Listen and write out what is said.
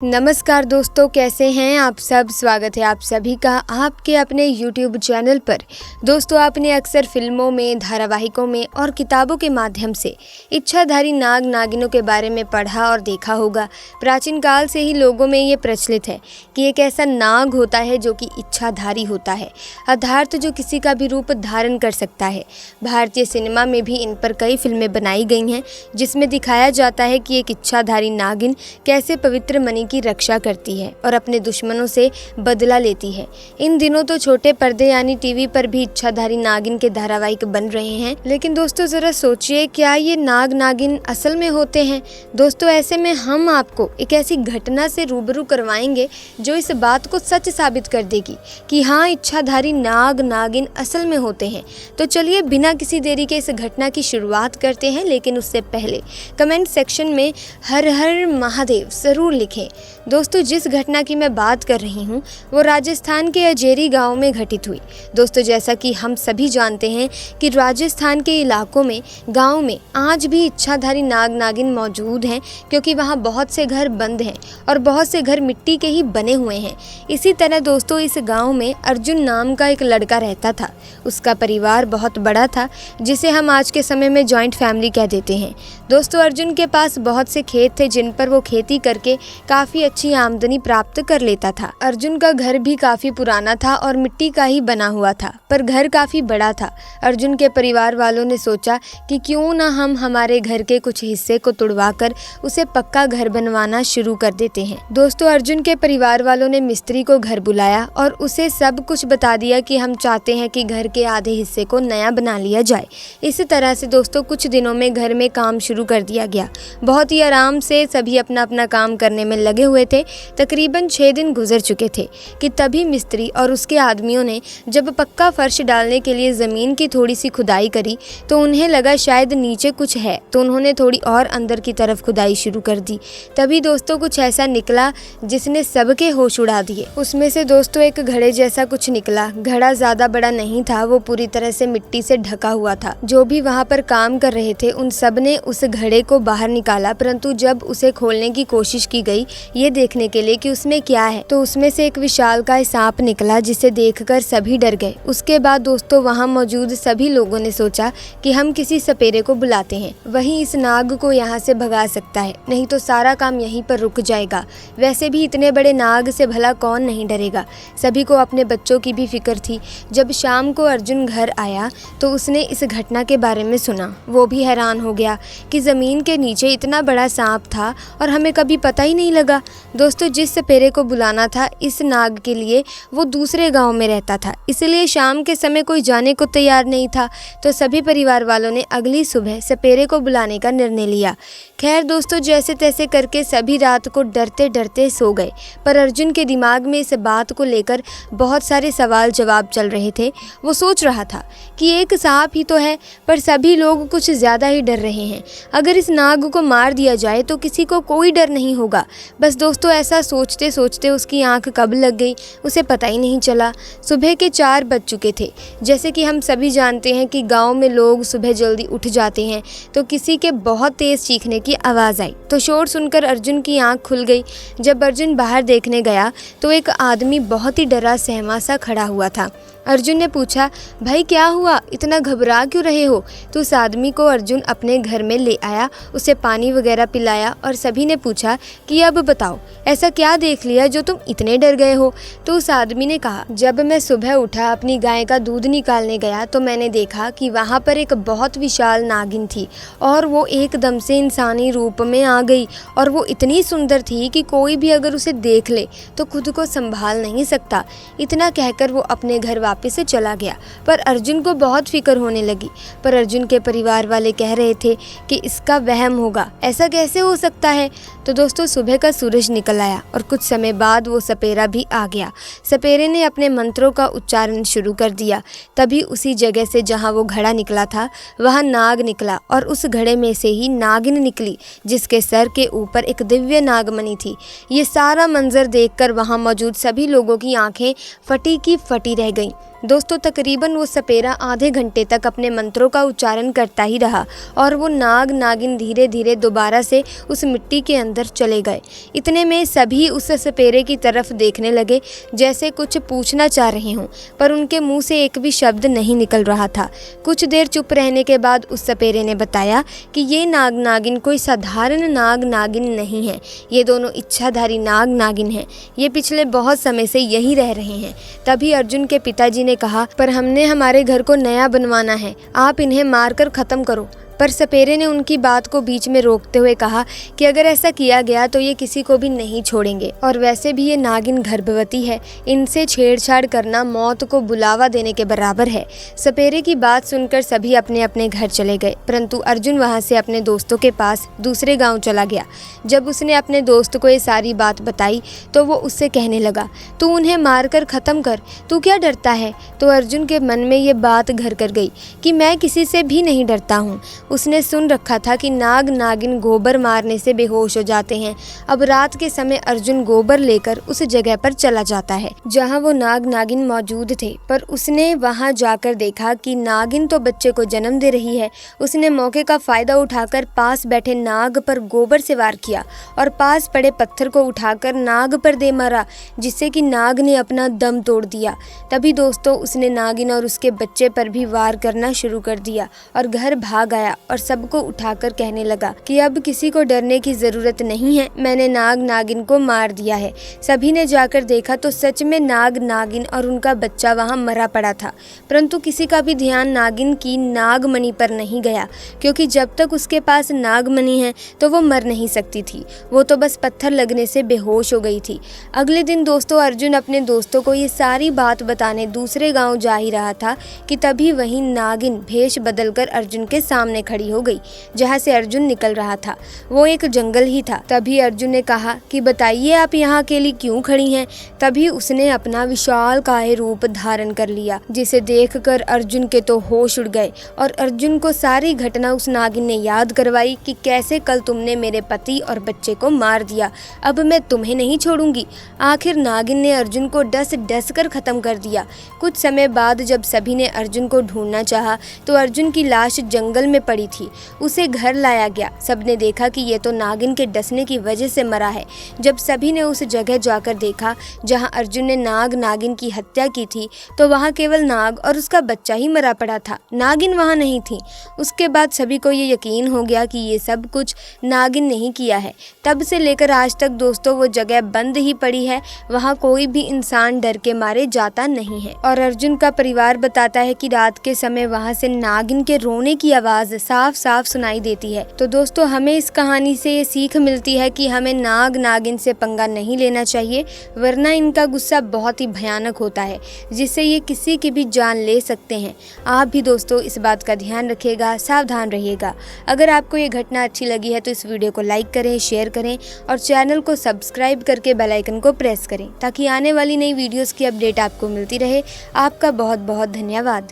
नमस्कार दोस्तों, कैसे हैं आप सब। स्वागत है आप सभी का आपके अपने YouTube चैनल पर। दोस्तों, आपने अक्सर फिल्मों में, धारावाहिकों में और किताबों के माध्यम से इच्छाधारी नाग नागिनों के बारे में पढ़ा और देखा होगा। प्राचीन काल से ही लोगों में ये प्रचलित है कि एक ऐसा नाग होता है जो कि इच्छाधारी होता है, अर्थात जो किसी का भी रूप धारण कर सकता है। भारतीय सिनेमा में भी इन पर कई फिल्में बनाई गई हैं जिसमें दिखाया जाता है कि एक इच्छाधारी नागिन कैसे पवित्र मणि की रक्षा करती है और अपने दुश्मनों से बदला लेती है। इन दिनों तो छोटे पर्दे यानी टीवी पर भी इच्छाधारी नागिन के धारावाहिक बन रहे हैं, लेकिन दोस्तों जरा सोचिए, क्या ये नाग नागिन असल में होते हैं? दोस्तों, ऐसे में हम आपको एक ऐसी घटना से रूबरू करवाएंगे जो इस बात को सच साबित कर देगी कि हाँ, इच्छाधारी नाग नागिन असल में होते हैं। तो चलिए बिना किसी देरी के इस घटना की शुरुआत करते हैं, लेकिन उससे पहले कमेंट सेक्शन में हर हर महादेव जरूर लिखें। दोस्तों, जिस घटना की मैं बात कर रही हूँ वो राजस्थान के अजेरी गांव में घटित हुई। दोस्तों, जैसा कि हम सभी जानते हैं कि राजस्थान के इलाकों में, गांव में आज भी इच्छाधारी नाग नागिन मौजूद हैं, क्योंकि वहाँ बहुत से घर बंद हैं और बहुत से घर मिट्टी के ही बने हुए हैं। इसी तरह दोस्तों, इस गाँव में अर्जुन नाम का एक लड़का रहता था। उसका परिवार बहुत बड़ा था, जिसे हम आज के समय में जॉइंट फैमिली कह देते हैं। दोस्तों, अर्जुन के पास बहुत से खेत थे जिन पर वो खेती करके काफ़ी अच्छी आमदनी प्राप्त कर लेता था। अर्जुन का घर भी काफ़ी पुराना था और मिट्टी का ही बना हुआ था, पर घर काफ़ी बड़ा था। अर्जुन के परिवार वालों ने सोचा कि क्यों ना हम हमारे घर के कुछ हिस्से को तुड़वाकर उसे पक्का घर बनवाना शुरू कर देते हैं। दोस्तों, अर्जुन के परिवार वालों ने मिस्त्री को घर बुलाया और उसे सब कुछ बता दिया कि हम चाहते हैं कि घर के आधे हिस्से को नया बना लिया जाए। इस तरह से दोस्तों कुछ दिनों में घर में काम शुरू कर दिया गया। बहुत ही आराम से सभी अपना अपना काम करने में लगे हुए थे। तकरीबन 6 दिन गुजर चुके थे कि तभी मिस्त्री और उसके आदमियों ने जब पक्का फर्श डालने के लिए ज़मीन की थोड़ी सी खुदाई करी तो उन्हें लगा शायद नीचे कुछ है, तो उन्होंने थोड़ी और अंदर की तरफ खुदाई शुरू कर दी। तभी दोस्तों कुछ ऐसा निकला जिसने सबके होश उड़ा दिए। उसमें से दोस्तों एक घड़े जैसा कुछ निकला। घड़ा ज़्यादा बड़ा नहीं था, वो पूरी तरह से मिट्टी से ढका हुआ था। जो भी वहाँ पर काम कर रहे थे उन सब ने उस घड़े को बाहर निकाला, परंतु जब उसे खोलने की कोशिश की गई ये देखने के लिए कि उसमें क्या है, तो उसमें से एक विशालकाय सांप निकला, जिसे देखकर सभी डर गए। उसके बाद दोस्तों वहाँ मौजूद सभी लोगों ने सोचा कि हम किसी सपेरे को बुलाते हैं, वही इस नाग को यहाँ से भगा सकता है, नहीं तो सारा काम यहीं पर रुक जाएगा। वैसे भी इतने बड़े नाग से भला कौन नहीं डरेगा। सभी को अपने बच्चों की भी फिक्र थी। जब शाम को अर्जुन घर आया तो उसने इस घटना के बारे में सुना। वो भी हैरान हो गया कि ज़मीन के नीचे इतना बड़ा सांप था और हमें कभी पता ही नहीं लगा। दोस्तों, जिस सपेरे को बुलाना था इस नाग के लिए वो दूसरे गांव में रहता था, इसलिए शाम के समय कोई जाने को तैयार नहीं था। तो सभी परिवार वालों ने अगली सुबह सपेरे को बुलाने का निर्णय लिया। खैर दोस्तों, जैसे तैसे करके सभी रात को डरते डरते सो गए, पर अर्जुन के दिमाग में इस बात को लेकर बहुत सारे सवाल जवाब चल रहे थे। वो सोच रहा था कि एक सांप ही तो है, पर सभी लोग कुछ ज़्यादा ही डर रहे हैं। अगर इस नाग को मार दिया जाए तो किसी को कोई डर नहीं होगा। बस दोस्तों ऐसा सोचते सोचते उसकी आंख कब लग गई उसे पता ही नहीं चला। सुबह के 4 बज चुके थे। जैसे कि हम सभी जानते हैं कि गांव में लोग सुबह जल्दी उठ जाते हैं, तो किसी के बहुत तेज़ चीखने की आवाज़ आई तो शोर सुनकर अर्जुन की आंख खुल गई। जब अर्जुन बाहर देखने गया तो एक आदमी बहुत ही डरा सहमा सा खड़ा हुआ था। अर्जुन ने पूछा, भाई क्या हुआ, इतना घबरा क्यों रहे हो? तो उस आदमी को अर्जुन अपने घर में ले आया, उसे पानी वगैरह पिलाया और सभी ने पूछा कि अब बताओ ऐसा क्या देख लिया जो तुम इतने डर गए हो? तो उस आदमी ने कहा, जब मैं सुबह उठा अपनी गाय का दूध निकालने गया तो मैंने देखा कि वहाँ पर एक बहुत विशाल नागिन थी और वो एकदम से इंसानी रूप में आ गई और वो इतनी सुंदर थी कि कोई भी अगर उसे देख ले तो खुद को संभाल नहीं सकता। इतना कहकर वो अपने घर वापस से चला गया। पर अर्जुन को बहुत फिक्र होने लगी। पर अर्जुन के परिवार वाले कह रहे थे कि इसका वहम होगा, ऐसा कैसे हो सकता है? तो दोस्तों सुबह का सूरज निकल आया और कुछ समय बाद वो सपेरा भी आ गया। सपेरे ने अपने मंत्रों का उच्चारण शुरू कर दिया। तभी उसी जगह से जहाँ वो घड़ा निकला था वहाँ नाग निकला और उस घड़े में से ही नागिन निकली, जिसके सर के ऊपर एक दिव्य नागमणि थी। ये सारा मंजर देखकर वहाँ मौजूद सभी लोगों की आंखें फटी की फटी रह गईं। दोस्तों तकरीबन वो सपेरा आधे घंटे तक अपने मंत्रों का उच्चारण करता ही रहा और वो नाग नागिन धीरे धीरे दोबारा से उस मिट्टी के अंदर चले गए। इतने में सभी उस सपेरे की तरफ देखने लगे जैसे कुछ पूछना चाह रहे हों, पर उनके मुंह से एक भी शब्द नहीं निकल रहा था। कुछ देर चुप रहने के बाद उस सपेरे ने बताया कि ये नाग नागिन कोई साधारण नाग नागिन नहीं है, ये दोनों इच्छाधारी नाग नागिन हैं। ये पिछले बहुत समय से यहीं रह रहे हैं। तभी अर्जुन के पिताजी ने कहा, पर हमने हमारे घर को नया बनवाना है, आप इन्हें मारकर ख़त्म करो। पर सपेरे ने उनकी बात को बीच में रोकते हुए कहा कि अगर ऐसा किया गया तो ये किसी को भी नहीं छोड़ेंगे, और वैसे भी ये नागिन गर्भवती है, इनसे छेड़छाड़ करना मौत को बुलावा देने के बराबर है। सपेरे की बात सुनकर सभी अपने अपने घर चले गए, परंतु अर्जुन वहाँ से अपने दोस्तों के पास दूसरे गाँव चला गया। जब उसने अपने दोस्त को ये सारी बात बताई तो वो उससे कहने लगा, तू उन्हें मारकर ख़त्म कर, तू क्या डरता है। तो अर्जुन के मन में ये बात घर कर गई कि मैं किसी से भी नहीं डरता हूँ। उसने सुन रखा था कि नाग नागिन गोबर मारने से बेहोश हो जाते हैं। अब रात के समय अर्जुन गोबर लेकर उस जगह पर चला जाता है जहां वो नाग नागिन मौजूद थे, पर उसने वहां जाकर देखा कि नागिन तो बच्चे को जन्म दे रही है। उसने मौके का फायदा उठाकर पास बैठे नाग पर गोबर से वार किया और पास पड़े पत्थर को उठाकर नाग पर दे मारा, जिससे कि नाग ने अपना दम तोड़ दिया। तभी दोस्तों उसने नागिन और उसके बच्चे पर भी वार करना शुरू कर दिया और घर भाग आया और सबको उठाकर कहने लगा कि अब किसी को डरने की जरूरत नहीं है, मैंने नाग नागिन को मार दिया है। सभी ने जाकर देखा तो सच में नाग नागिन और उनका बच्चा वहां मरा पड़ा था, परंतु किसी का भी ध्यान नागिन की नागमणि पर नहीं गया, क्योंकि जब तक उसके पास नागमणि है तो वो मर नहीं सकती थी, वो तो बस पत्थर लगने से बेहोश हो गई थी। अगले दिन दोस्तों अर्जुन अपने दोस्तों को ये सारी बात बताने दूसरे गाँव जा ही रहा था कि तभी वहीं नागिन भेष बदलकर अर्जुन के सामने खड़ी हो गई। जहाँ से अर्जुन निकल रहा था वो एक जंगल ही था। तभी अर्जुन ने कहा कि बताइए आप यहाँ अकेली क्यों खड़ी हैं। तभी उसने अपना विशालकाय रूप धारण कर लिया, जिसे देखकर अर्जुन के तो होश उड़ गए और अर्जुन को सारी घटना उस नागिन ने याद करवाई कि कैसे कल तुमने मेरे पति और बच्चे को मार दिया, अब मैं तुम्हें नहीं छोड़ूंगी। आखिर नागिन ने अर्जुन को डस डस कर खत्म कर दिया। कुछ समय बाद जब सभी ने अर्जुन को ढूंढना चाहा तो अर्जुन की लाश जंगल में पड़ी थी। उसे घर लाया गया। सबने देखा कि ये तो नागिन के डसने की वजह से मरा है। जब सभी ने उस जगह जाकर देखा जहां अर्जुन ने नाग नागिन की हत्या की थी तो वहां केवल नाग और उसका बच्चा ही मरा पड़ा था, नागिन वहां नहीं थी। उसके बाद सभी को ये यकीन हो गया कि ये सब कुछ नागिन नहीं किया है। तब से लेकर आज तक दोस्तों वो जगह बंद ही पड़ी है, वहाँ कोई भी इंसान डर के मारे जाता नहीं है। और अर्जुन का परिवार बताता है कि रात के समय वहाँ से नागिन के रोने की आवाज साफ साफ सुनाई देती है। तो दोस्तों हमें इस कहानी से ये सीख मिलती है कि हमें नाग नागिन से पंगा नहीं लेना चाहिए, वरना इनका गुस्सा बहुत ही भयानक होता है, जिससे ये किसी की भी जान ले सकते हैं। आप भी दोस्तों इस बात का ध्यान रखिएगा, सावधान रहिएगा। अगर आपको ये घटना अच्छी लगी है तो इस वीडियो को लाइक करें, शेयर करें और चैनल को सब्सक्राइब करके बेल आइकन को प्रेस करें, ताकि आने वाली नई वीडियोस की अपडेट आपको मिलती रहे। आपका बहुत बहुत धन्यवाद।